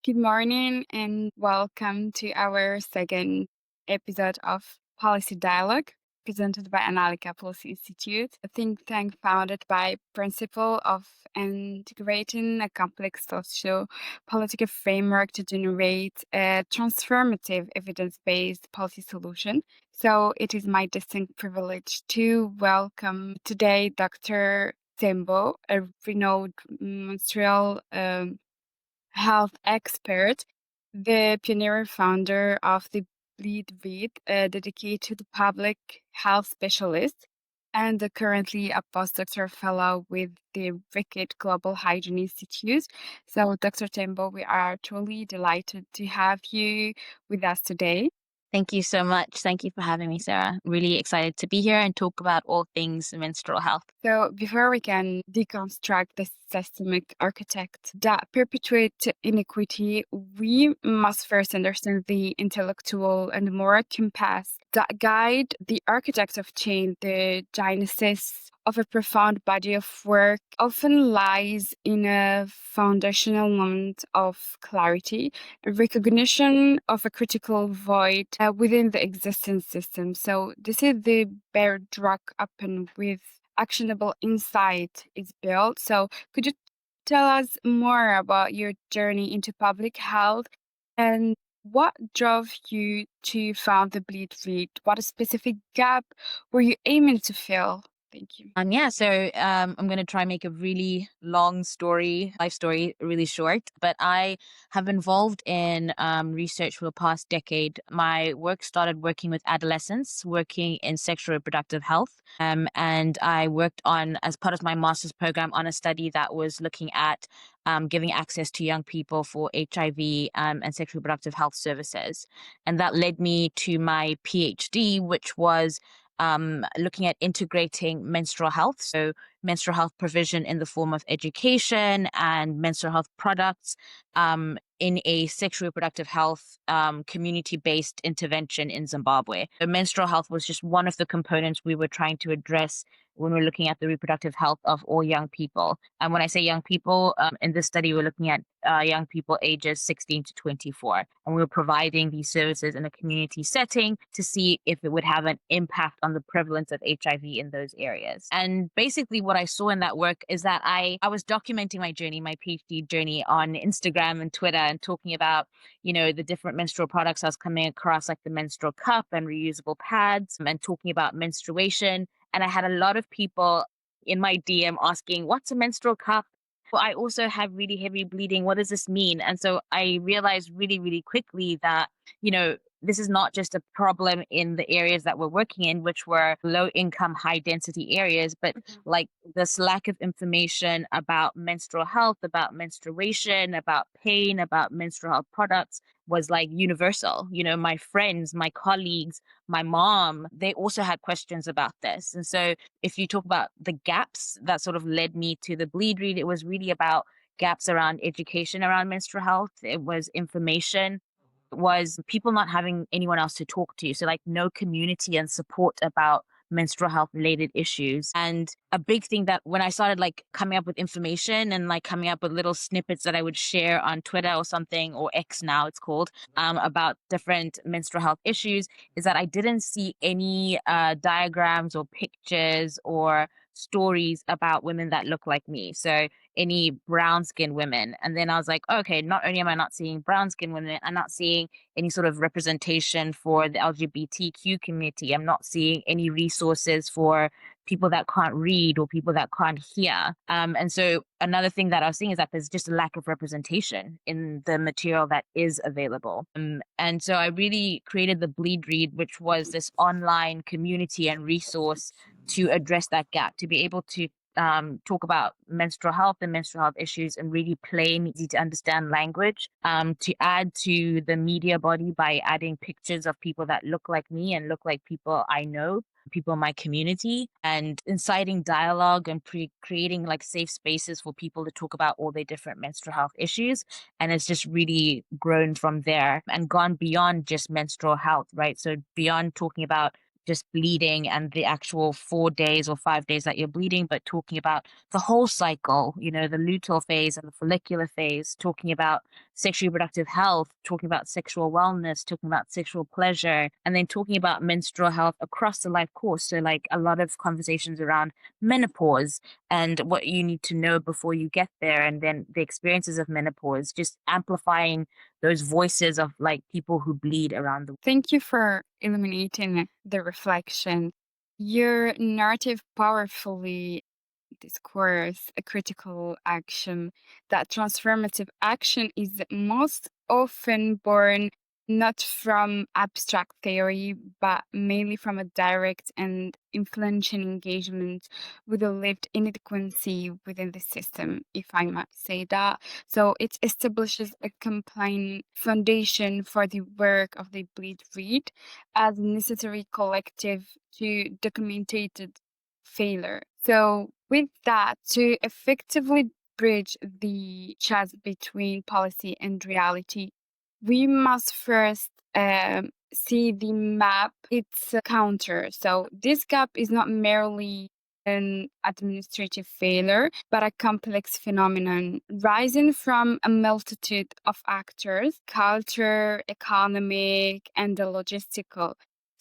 Good morning and welcome to our second episode of Policy Dialogue, presented by 𝐈𝐬𝐧'𝐭 Policy Institute, a think tank founded by principle of integrating a complex socio-political framework to generate a transformative evidence-based policy solution. So it is my distinct privilege to welcome today Dr. Tembo, a renowned menstrual health expert, the pioneer founder of the 𝐈𝐬𝐧'𝐭, dedicated to the public health specialist, and currently a postdoctoral fellow with the 𝐌𝐞𝐧'𝐭 Global Hygiene Institute. So, Dr. Tembo, we are truly delighted to have you with us today. Thank you so much. Thank you for having me, Sarah. Really excited to be here and talk about all things menstrual health. So before we can deconstruct the systemic architect that perpetuate inequity, we must first understand the intellectual and moral compass that guide the architects of change. The genesis of a profound body of work often lies in a foundational moment of clarity, a recognition of a critical void within the existing system. So this is the bedrock upon with actionable insight is built. So could you tell us more about your journey into public health and what drove you to found the 𝐈𝐬𝐧'𝐭? What specific gap were you aiming to fill? Thank you. I'm going to try and make a really long life story, really short. But I have been involved in research for the past decade. My work started working with adolescents, working in sexual reproductive health. And I worked on, as part of my master's program, on a study that was looking at giving access to young people for HIV and sexual reproductive health services. And that led me to my PhD, which was looking at integrating menstrual health, so menstrual health provision in the form of education and menstrual health products in a sexual reproductive health community-based intervention in Zimbabwe. So menstrual health was just one of the components we were trying to address when we're looking at the reproductive health of all young people. And when I say young people, in this study, we're looking at young people ages 16 to 24. And we were providing these services in a community setting to see if it would have an impact on the prevalence of HIV in those areas. And basically what I saw in that work is that I was documenting my journey, my PhD journey, on Instagram and Twitter, and talking about, the different menstrual products I was coming across, like the menstrual cup and reusable pads, and talking about menstruation. And I had a lot of people in my DM asking, what's a menstrual cup? Well, I also have really heavy bleeding. What does this mean? And so I realized really, really quickly that, this is not just a problem in the areas that we're working in, which were low income, high density areas, but like this lack of information about menstrual health, about menstruation, about pain, about menstrual health products was like universal. My friends, my colleagues, my mom, they also had questions about this. And so if you talk about the gaps that sort of led me to the 𝐈𝐬𝐧'𝐭, it was really about gaps around education around menstrual health. It was information. It was people not having anyone else to talk to. So like no community and support about menstrual health related issues. And a big thing that when I started like coming up with information and like coming up with little snippets that I would share on Twitter or something, or X now it's called, about different menstrual health issues, is that I didn't see any diagrams or pictures or stories about women that look like me. So any brown skinned women. And then I was like, okay, not only am I not seeing brown skinned women, I'm not seeing any sort of representation for the LGBTQ community. I'm not seeing any resources for people that can't read or people that can't hear. And so another thing that I was seeing is that there's just a lack of representation in the material that is available. And so I really created the 𝐈𝐬𝐧'𝐭, which was this online community and resource to address that gap, to be able to talk about menstrual health and menstrual health issues in really plain, easy to understand language, to add to the media body by adding pictures of people that look like me and look like people I know, people in my community, and inciting dialogue and creating like safe spaces for people to talk about all their different menstrual health issues. And it's just really grown from there and gone beyond just menstrual health, right? So beyond talking about just bleeding and the actual 4 days or 5 days that you're bleeding, but talking about the whole cycle, the luteal phase and the follicular phase, talking about sexually reproductive health, talking about sexual wellness, talking about sexual pleasure, and then talking about menstrual health across the life course. So, like a lot of conversations around menopause and what you need to know before you get there, and then the experiences of menopause, just amplifying those voices of like people who bleed around the world. Thank you for illuminating the reflection. Your narrative powerfully discourse a critical action. That transformative action is most often born not from abstract theory, but mainly from a direct and influential engagement with a lived inadequacy within the system, if I might say that. So it establishes a compliant foundation for the work of the Bleed Read as a necessary collective to documented failure. So, with that, to effectively bridge the chasm between policy and reality, we must first see the map, its counter. So, this gap is not merely an administrative failure, but a complex phenomenon rising from a multitude of actors, culture, economic, and the logistical,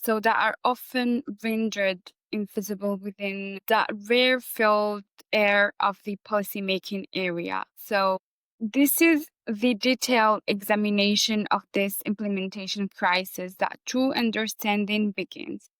so that are often rendered invisible within that rarefied air of the policymaking area. So this is the detailed examination of this implementation crisis that true understanding begins.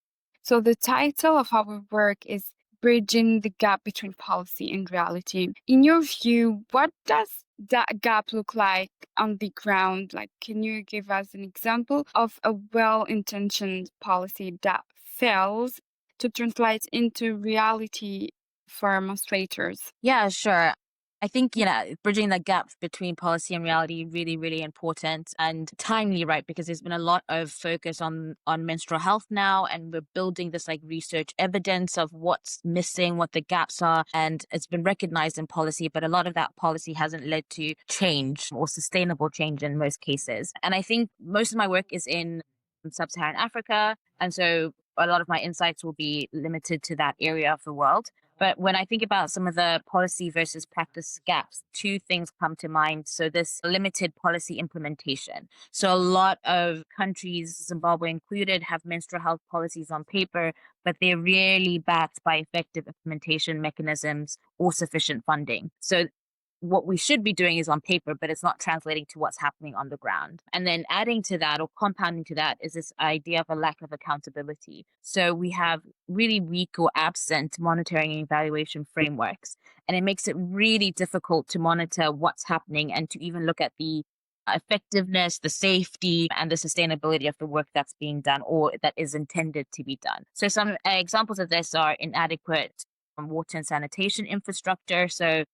So the title of our work is Bridging the Gap Between Policy and Reality. In your view, what does that gap look like on the ground? Like, can you give us an example of a well-intentioned policy that fails to translate into reality for menstruators? Yeah, sure. I think, bridging that gap between policy and reality really, really important and timely, right? Because there's been a lot of focus on menstrual health now, and we're building this like research evidence of what's missing, what the gaps are, and it's been recognized in policy, but a lot of that policy hasn't led to change or sustainable change in most cases. And I think most of my work is in sub-Saharan Africa, and so a lot of my insights will be limited to that area of the world. But when I think about some of the policy versus practice gaps, two things come to mind. So this limited policy implementation. So a lot of countries, Zimbabwe included, have menstrual health policies on paper, but they're rarely backed by effective implementation mechanisms or sufficient funding. So what we should be doing is on paper, but it's not translating to what's happening on the ground. And then adding to that or compounding to that is this idea of a lack of accountability. So we have really weak or absent monitoring and evaluation frameworks, and it makes it really difficult to monitor what's happening and to even look at the effectiveness, the safety, and the sustainability of the work that's being done or that is intended to be done. So some examples of this are inadequate water and sanitation infrastructure. So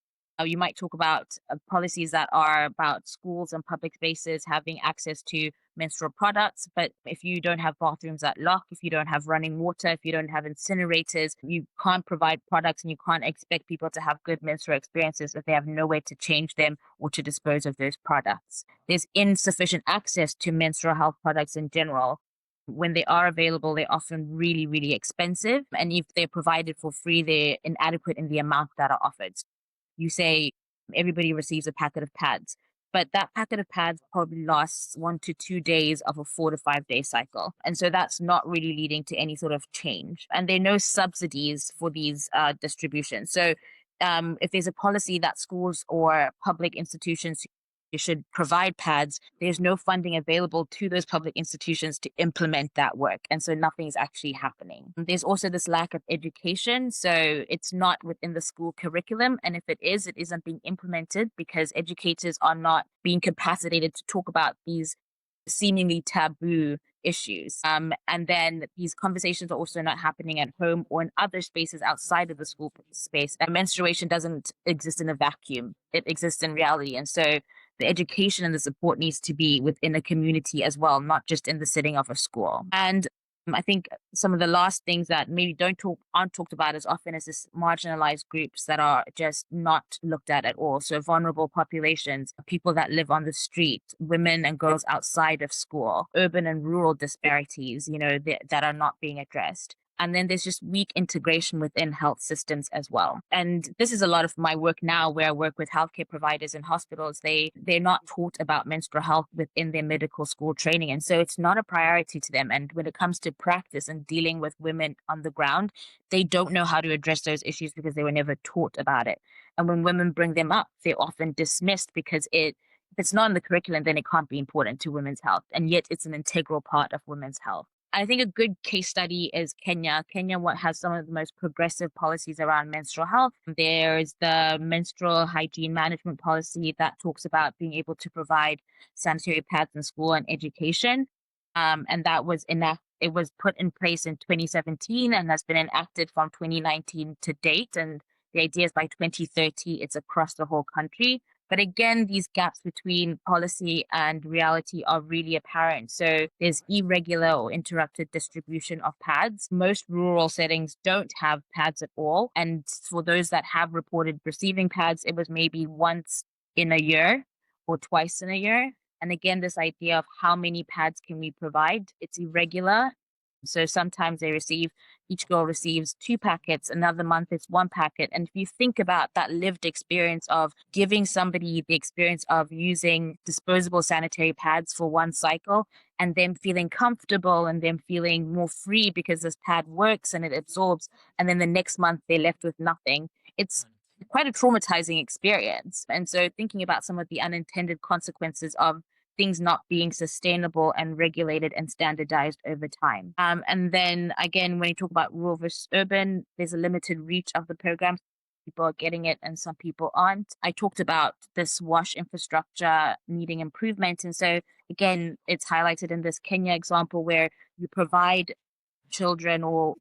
you might talk about policies that are about schools and public spaces having access to menstrual products. But if you don't have bathrooms that lock, if you don't have running water, if you don't have incinerators, you can't provide products and you can't expect people to have good menstrual experiences if they have no way to change them or to dispose of those products. There's insufficient access to menstrual health products in general. When they are available, they're often really, really expensive. And if they're provided for free, they're inadequate in the amount that are offered. You say everybody receives a packet of pads, but that packet of pads probably lasts 1 to 2 days of a 4 to 5 day cycle. And so that's not really leading to any sort of change. And there are no subsidies for these distributions. So if there's a policy that schools or public institutions should provide pads, there's no funding available to those public institutions to implement that work. And so nothing is actually happening. There's also this lack of education. So it's not within the school curriculum. And if it is, it isn't being implemented because educators are not being capacitated to talk about these seemingly taboo issues. And then these conversations are also not happening at home or in other spaces outside of the school space. And menstruation doesn't exist in a vacuum. It exists in reality. And so the education and the support needs to be within a community as well, not just in the setting of a school. And I think some of the last things that maybe aren't talked about as often as this marginalized groups that are just not looked at all. So vulnerable populations, people that live on the street, women and girls outside of school, urban and rural disparities, that are not being addressed. And then there's just weak integration within health systems as well. And this is a lot of my work now, where I work with healthcare providers in hospitals. They're not taught about menstrual health within their medical school training. And so it's not a priority to them. And when it comes to practice and dealing with women on the ground, they don't know how to address those issues because they were never taught about it. And when women bring them up, they're often dismissed because if it's not in the curriculum, then it can't be important to women's health. And yet it's an integral part of women's health. I think a good case study is Kenya. Kenya has some of the most progressive policies around menstrual health. There's the menstrual hygiene management policy that talks about being able to provide sanitary pads in school and education. And that was it was put in place in 2017 and has been enacted from 2019 to date. And the idea is by 2030, it's across the whole country. But again, these gaps between policy and reality are really apparent. So there's irregular or interrupted distribution of pads. Most rural settings don't have pads at all. And for those that have reported receiving pads, it was maybe once in a year or twice in a year. And again, this idea of how many pads can we provide, it's irregular. So sometimes each girl receives 2 packets, another month it's 1 packet. And if you think about that lived experience of giving somebody the experience of using disposable sanitary pads for 1 cycle and them feeling comfortable and them feeling more free because this pad works and it absorbs, and then the next month they're left with nothing, it's quite a traumatizing experience. And so thinking about some of the unintended consequences of things not being sustainable and regulated and standardized over time. And then again, when you talk about rural versus urban, there's a limited reach of the program. People are getting it and some people aren't. I talked about this wash infrastructure needing improvement. And so again, it's highlighted in this Kenya example where you provide children or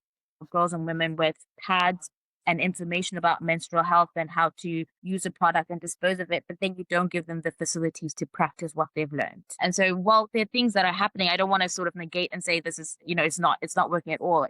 girls and women with pads and information about menstrual health and how to use a product and dispose of it, but then you don't give them the facilities to practice what they've learned. And so while there are things that are happening, I don't want to sort of negate and say this is, it's not working at all.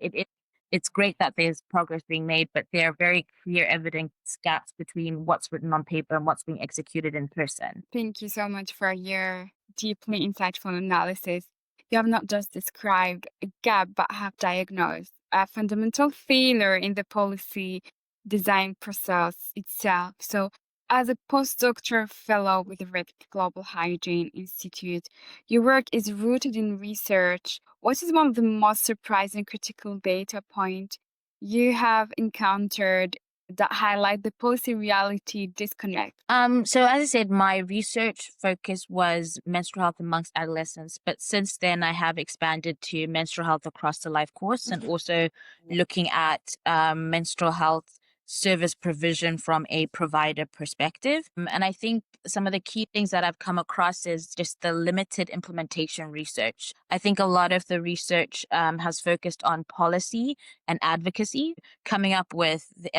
It's great that there's progress being made, but there are very clear evidence gaps between what's written on paper and what's being executed in person. Thank you so much for your deeply insightful analysis. You have not just described a gap, but have diagnosed a fundamental failure in the policy design process itself. So, as a postdoctoral fellow with the 𝐈𝐬𝐧'𝐭 Global Hygiene Institute, your work is rooted in research. What is one of the most surprising critical data point you have encountered that highlight the policy reality disconnect? So as I said, my research focus was menstrual health amongst adolescents, but since then I have expanded to menstrual health across the life course and also looking at menstrual health service provision from a provider perspective. And I think some of the key things that I've come across is just the limited implementation research. I think a lot of the research has focused on policy and advocacy, coming up with the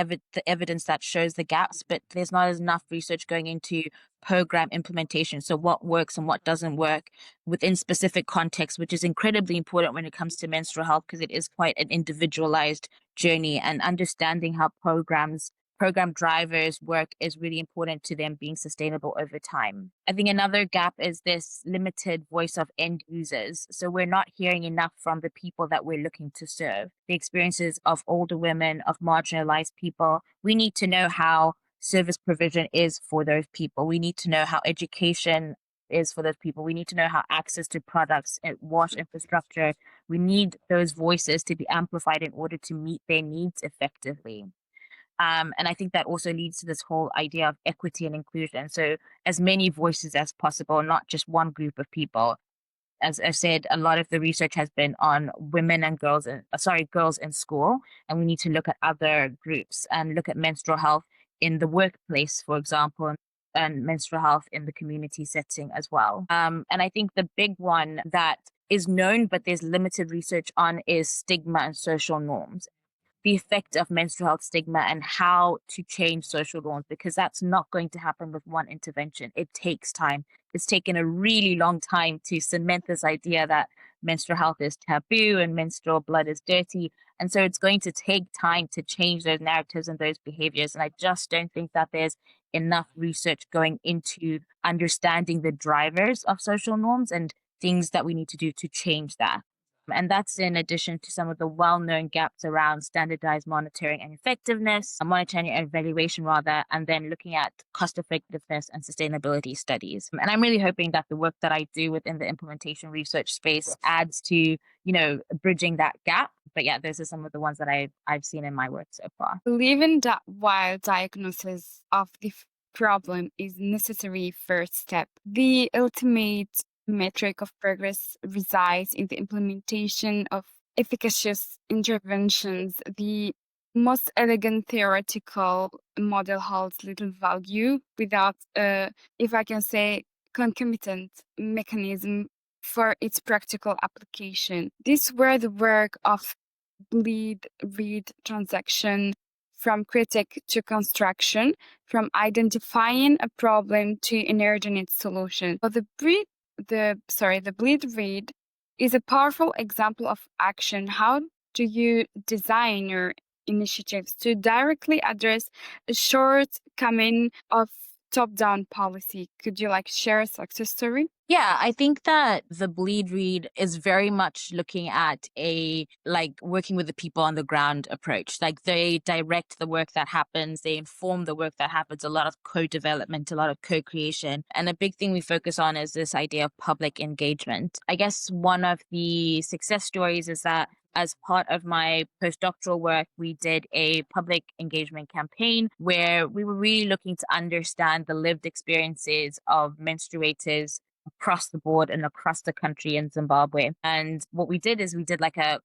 evidence that shows the gaps, but there's not enough research going into program implementation. So what works and what doesn't work within specific contexts, which is incredibly important when it comes to menstrual health because it is quite an individualized journey, and understanding how program drivers work is really important to them being sustainable over time. I think another gap is this limited voice of end users. So we're not hearing enough from the people that we're looking to serve. The experiences of older women, of marginalized people. We need to know how service provision is for those people. We need to know how education is for those people. We need to know how access to products and wash infrastructure. We need those voices to be amplified in order to meet their needs effectively. And I think that also leads to this whole idea of equity and inclusion. So as many voices as possible, not just one group of people. As I said, a lot of the research has been on women and girls in school, and we need to look at other groups and look at menstrual health in the workplace, for example, and menstrual health in the community setting as well. And I think the big one that is known but there's limited research on is stigma and social norms. The effect of menstrual health stigma and how to change social norms, because that's not going to happen with one intervention. It takes time. It's taken a really long time to cement this idea that menstrual health is taboo and menstrual blood is dirty. And so it's going to take time to change those narratives and those behaviors. And I just don't think that there's enough research going into understanding the drivers of social norms and things that we need to do to change that. And that's in addition to some of the well-known gaps around standardized monitoring and effectiveness, monitoring and evaluation rather, and then looking at cost effectiveness and sustainability studies. And I'm really hoping that the work that I do within the implementation research space adds to, bridging that gap. But yeah, those are some of the ones that I've seen in my work so far. Believing that while diagnosis of the problem is necessary first step, the ultimate metric of progress resides in the implementation of efficacious interventions. The most elegant theoretical model holds little value without, if I can say, concomitant mechanism for its practical application. This where the work of bleed read transaction from critique to construction, from identifying a problem to emerging its solution. But the bleed read is a powerful example of action. How do you design your initiatives to directly address a shortcoming of top-down policy? Could you share a success story? Yeah, I think that the bleed read is very much looking at a working with the people on the ground approach. Like they direct the work that happens, they inform the work that happens, a lot of co-development, a lot of co-creation. And a big thing we focus on is this idea of public engagement. I guess one of the success stories is that as part of my postdoctoral work, we did a public engagement campaign where we were really looking to understand the lived experiences of menstruators across the board and across the country in Zimbabwe. And what we did is we did a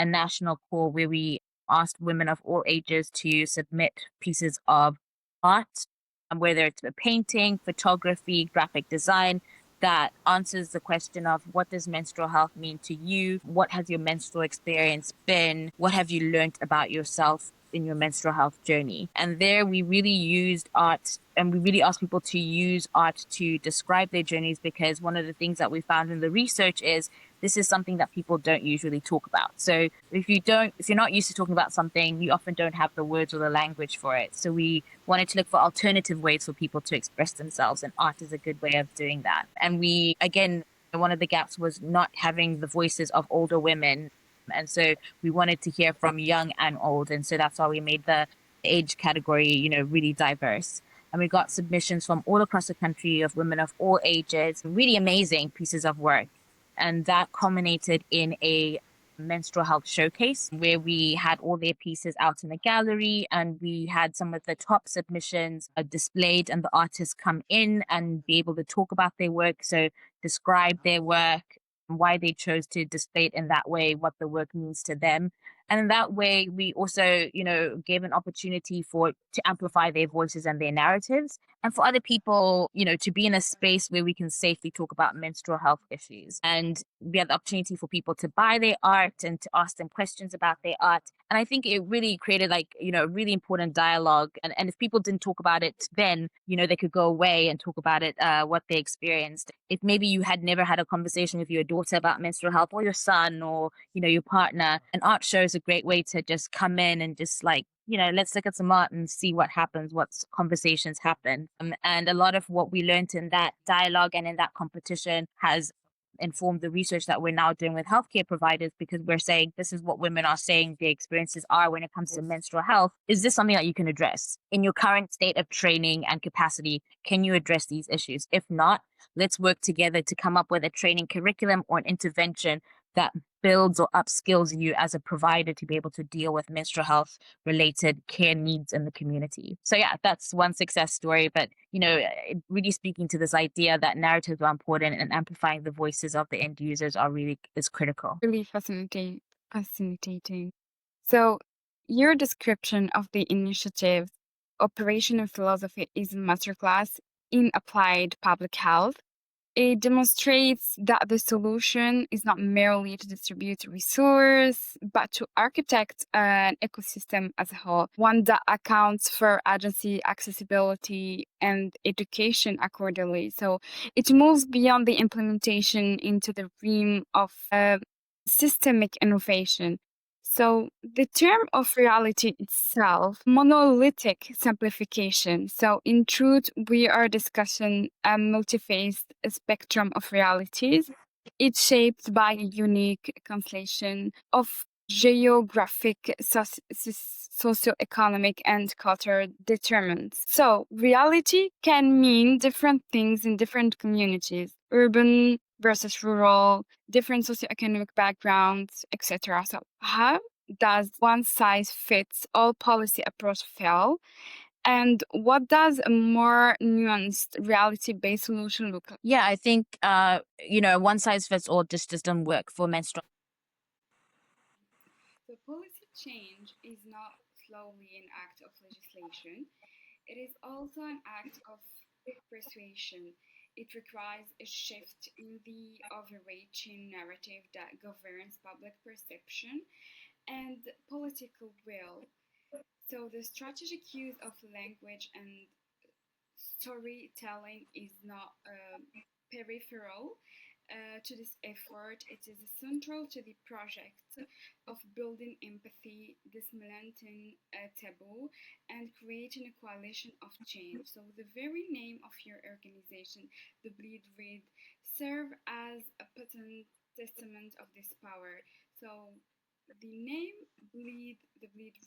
national call where we asked women of all ages to submit pieces of art, whether it's a painting, photography, graphic design, that answers the question of what does menstrual health mean to you? What has your menstrual experience been? What have you learned about yourself in your menstrual health journey? And there we really used art and we really asked people to use art to describe their journeys, because one of the things that we found in the research is this is something that people don't usually talk about. So if you're not used to talking about something, you often don't have the words or the language for it. So we wanted to look for alternative ways for people to express themselves, and art is a good way of doing that. And one of the gaps was not having the voices of older women. And so we wanted to hear from young and old. And so that's why we made the age category, really diverse. And we got submissions from all across the country of women of all ages, really amazing pieces of work. And that culminated in a menstrual health showcase where we had all their pieces out in the gallery, and we had some of the top submissions displayed, and the artists come in and be able to talk about their work. So describe their work, why they chose to display it in that way, what the work means to them. And in that way, we also, gave an opportunity to amplify their voices and their narratives, and for other people, to be in a space where we can safely talk about menstrual health issues. And we had the opportunity for people to buy their art and to ask them questions about their art. And I think it really created a really important dialogue. And if people didn't talk about it then, they could go away and talk about it, what they experienced. If maybe you had never had a conversation with your daughter about menstrual health, or your son, or, your partner, an art show is a great way to just come in and just let's look at some art and see what happens, what conversations happen. And a lot of what we learned in that dialogue and in that competition has informed the research that we're now doing with healthcare providers, because we're saying this is what women are saying their experiences are when it comes to menstrual health. Is this something that you can address in your current state of training and capacity? Can you address these issues? If not, let's work together to come up with a training curriculum or an intervention that builds or upskills you as a provider to be able to deal with menstrual health related care needs in the community. So yeah, that's one success story. But, really speaking to this idea that narratives are important and amplifying the voices of the end users is critical. Really fascinating. So your description of the initiative, Operational Philosophy is a Masterclass in Applied Public Health, It demonstrates that the solution is not merely to distribute resource, but to architect an ecosystem as a whole, one that accounts for agency, accessibility, and education accordingly. So it moves beyond the implementation into the realm of systemic innovation. So the term of reality itself, monolithic simplification. So in truth, we are discussing a multi-faced spectrum of realities. It's shaped by a unique constellation of geographic, socioeconomic, and cultural determinants. So reality can mean different things in different communities, urban versus rural, different socioeconomic backgrounds, etc. So how does one size fits all policy approach fail? And what does a more nuanced reality-based solution look like? Yeah, I think one size fits all just doesn't work for menstrual. So policy change is not slowly an act of legislation. It is also an act of persuasion. It requires a shift in the overreaching narrative that governs public perception and political will. So the strategic use of language and storytelling is not peripheral to this effort. It is central to the project of building empathy, dismantling a taboo, and creating a coalition of change. So the very name of your organization, the Bleed Read, serve as a potent testament of this power. So the name the Bleed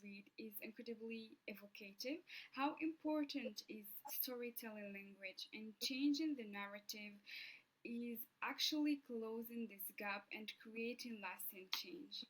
Read is incredibly evocative. How important is storytelling language, and changing the narrative is actually closing this gap and creating lasting change?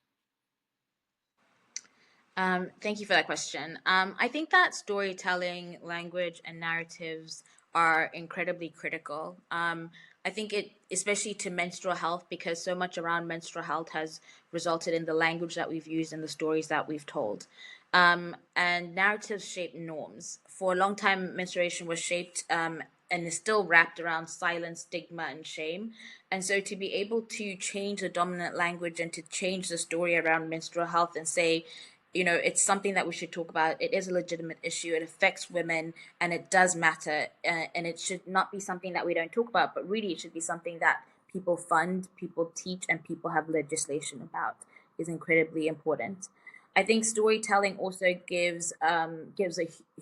Thank you for that question. I think that storytelling, language, and narratives are incredibly critical. I think it, especially to menstrual health, because so much around menstrual health has resulted in the language that we've used and the stories that we've told. And narratives shape norms. For a long time, menstruation was shaped and is still wrapped around silence, stigma, and shame. And so to be able to change the dominant language and to change the story around menstrual health and say, it's something that we should talk about. It is a legitimate issue. It affects women and it does matter. And it should not be something that we don't talk about, but really it should be something that people fund, people teach, and people have legislation about is incredibly important. I think storytelling also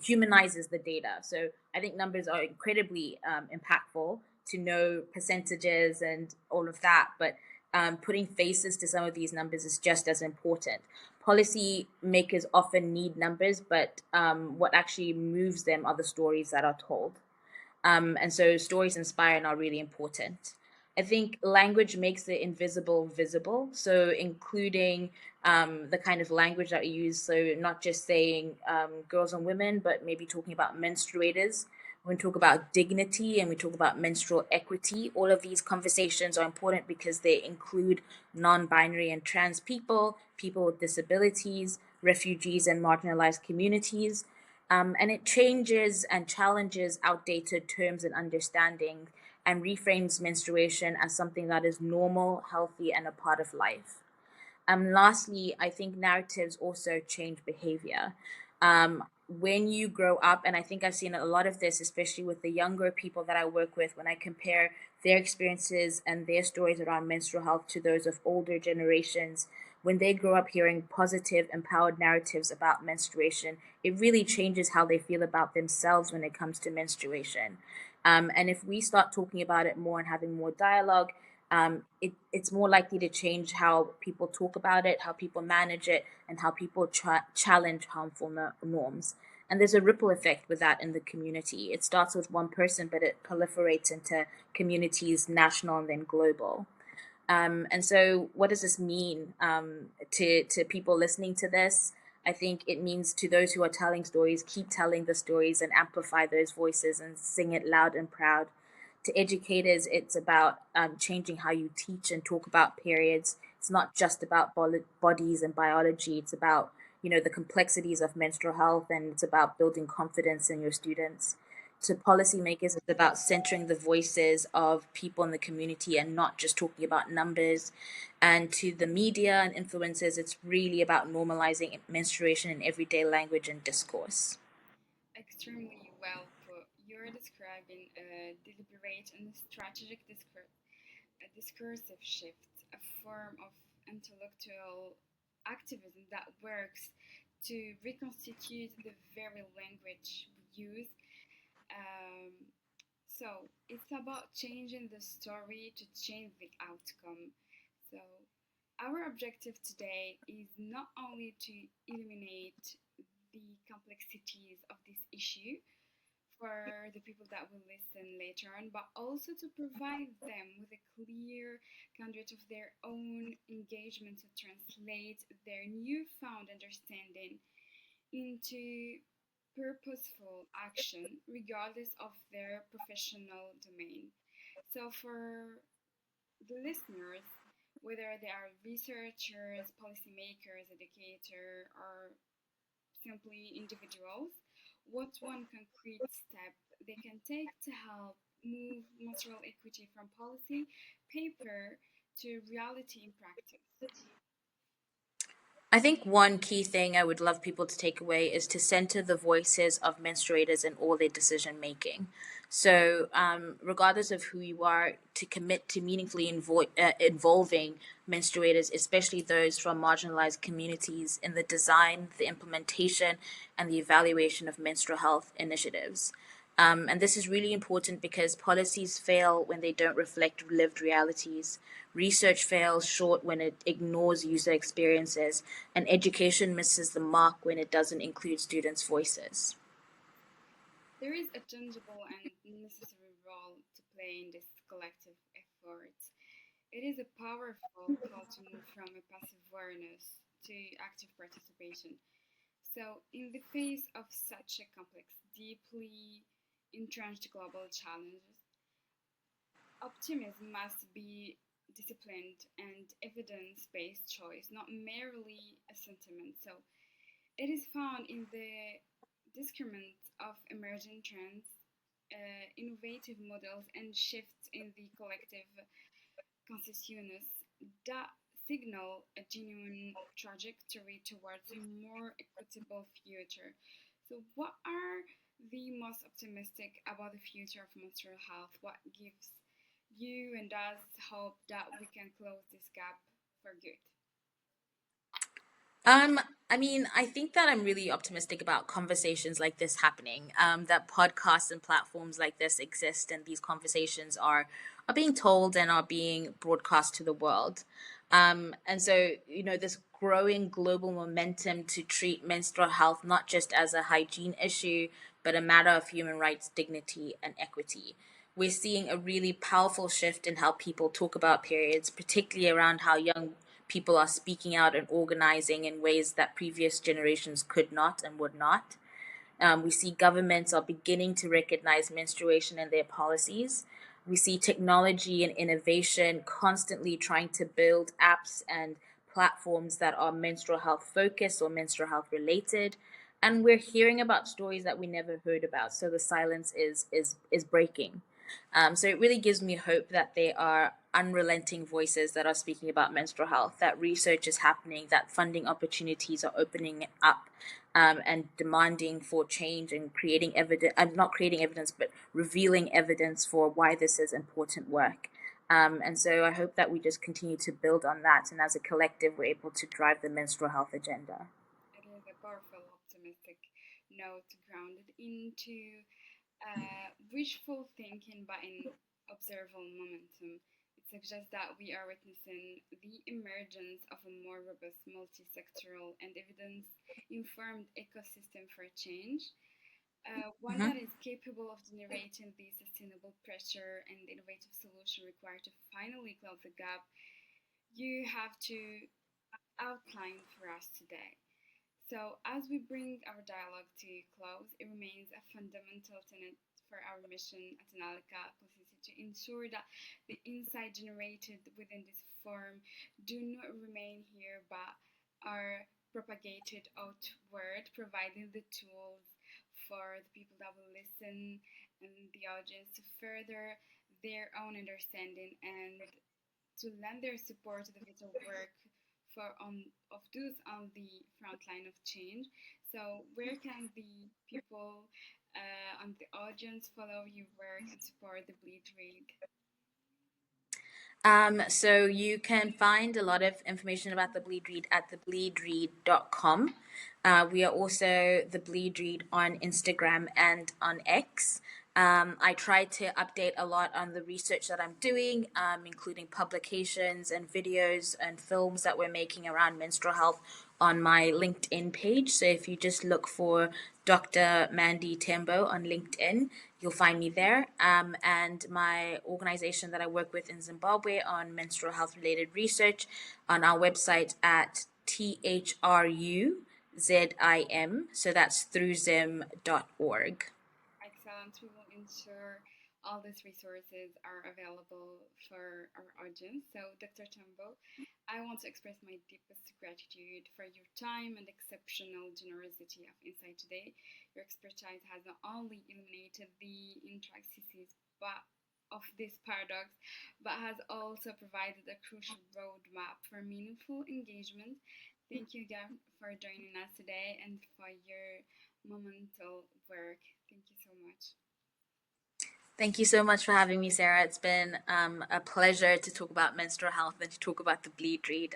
humanizes the data. So I think numbers are incredibly impactful to know percentages and all of that, but putting faces to some of these numbers is just as important. Policy makers often need numbers, but what actually moves them are the stories that are told. And so stories inspire and are really important. I think language makes the invisible visible. So including the kind of language that we use. So not just saying girls and women, but maybe talking about menstruators. When we talk about dignity and we talk about menstrual equity, all of these conversations are important because they include non-binary and trans people, people with disabilities, refugees and marginalized communities. And it changes and challenges outdated terms and understanding and reframes menstruation as something that is normal, healthy, and a part of life. Lastly, I think narratives also change behavior. When you grow up, and I think I've seen a lot of this, especially with the younger people that I work with, when I compare their experiences and their stories around menstrual health to those of older generations, when they grow up hearing positive, empowered narratives about menstruation, it really changes how they feel about themselves when it comes to menstruation. And if we start talking about it more and having more dialogue, it's more likely to change how people talk about it, how people manage it, and how people challenge harmful norms. And there's a ripple effect with that in the community. It starts with one person, but it proliferates into communities, national and then global. And so, what does this mean to people listening to this? I think it means to those who are telling stories, keep telling the stories and amplify those voices and sing it loud and proud. To educators, it's about changing how you teach and talk about periods. It's not just about bodies and biology. It's about the complexities of menstrual health, and it's about building confidence in your students. to policymakers, it's about centering the voices of people in the community and not just talking about numbers. And to the media and influencers, it's really about normalizing menstruation in everyday language and discourse. Extremely well put. You're describing a deliberate and strategic a discursive shift, a form of intellectual activism that works to reconstitute the very language we use. Um, so it's about changing the story to change the outcome. So our objective today is not only to eliminate the complexities of this issue for the people that will listen later on, but also to provide them with a clear conduit of their own engagement to translate their newfound understanding into purposeful action, regardless of their professional domain. So, for the listeners, whether they are researchers, policymakers, educators, or simply individuals, what's one concrete step they can take to help move menstrual equity from policy paper to reality in practice? I think one key thing I would love people to take away is to center the voices of menstruators in all their decision making. So, regardless of who you are, to commit to meaningfully involving menstruators, especially those from marginalized communities, in the design, the implementation, and the evaluation of menstrual health initiatives. And this is really important because policies fail when they don't reflect lived realities. Research fails short when it ignores user experiences, and education misses the mark when it doesn't include students' voices. There is a tangible and necessary role to play in this collective effort. It is a powerful call to move from a passive awareness to active participation. So, in the face of such a complex, deeply entrenched global challenges, optimism must be disciplined and evidence based choice, not merely a sentiment. So, it is found in the discernment of emerging trends, innovative models, and shifts in the collective consciousness that signal a genuine trajectory towards a more equitable future. So, what are the most optimistic about the future of menstrual health? What gives you and us hope that we can close this gap for good? Um, I mean, I think that I'm really optimistic about conversations like this happening. That podcasts and platforms like this exist, and these conversations are being told and are being broadcast to the world. And so, this growing global momentum to treat menstrual health not just as a hygiene issue, but a matter of human rights, dignity, and equity. We're seeing a really powerful shift in how people talk about periods, particularly around how young people are speaking out and organizing in ways that previous generations could not and would not. We see governments are beginning to recognize menstruation in their policies. We see technology and innovation constantly trying to build apps and platforms that are menstrual health focused or menstrual health related. And we're hearing about stories that we never heard about. So the silence is breaking. So it really gives me hope that there are unrelenting voices that are speaking about menstrual health, that research is happening, that funding opportunities are opening up, and demanding for change and creating evidence, and not creating evidence, but revealing evidence for why this is important work. And so I hope that we just continue to build on that, and as a collective, we're able to drive the menstrual health agenda. It is a powerful, optimistic note grounded into wishful thinking but in observable momentum. It suggests that we are witnessing the emergence of a more robust, multi-sectoral, and evidence-informed ecosystem for change. One Mm-hmm. that is capable of generating the sustainable pressure and innovative solution required to finally close the gap you have to outline for us today. So, as we bring our dialogue to close, it remains a fundamental tenet for our mission at Analyca Publicity to ensure that the insight generated within this forum do not remain here but are propagated outward, providing the tools for the people that will listen and the audience to further their own understanding and to lend their support to the vital work of those on the front line of change. So, where can the people on the audience follow your work and support the Bleed Read? So you can find a lot of information about the Bleed Read at thebleedread.com. We are also the Bleed Read on Instagram and on X. I try to update a lot on the research that I'm doing, including publications and videos and films that we're making around menstrual health on my LinkedIn page. So if you just look for Dr. Mandy Tembo on LinkedIn, you'll find me there. And my organization that I work with in Zimbabwe on menstrual health related research on our website at 𝐊𝐬𝐧'𝐭. So that's throughzim.org. Excellent. We will ensure all these resources are available for our audience. So, Dr. Tembo, I want to express my deepest gratitude for your time and exceptional generosity of insight today. Your expertise has not only illuminated the intricacies of this paradox, but has also provided a crucial roadmap for meaningful engagement. Thank you again for joining us today and for your monumental work. Thank you so much. Thank you so much for having me, Sarah. It's been a pleasure to talk about menstrual health and to talk about the Bleed Read.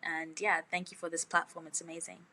And yeah, thank you for this platform. It's amazing.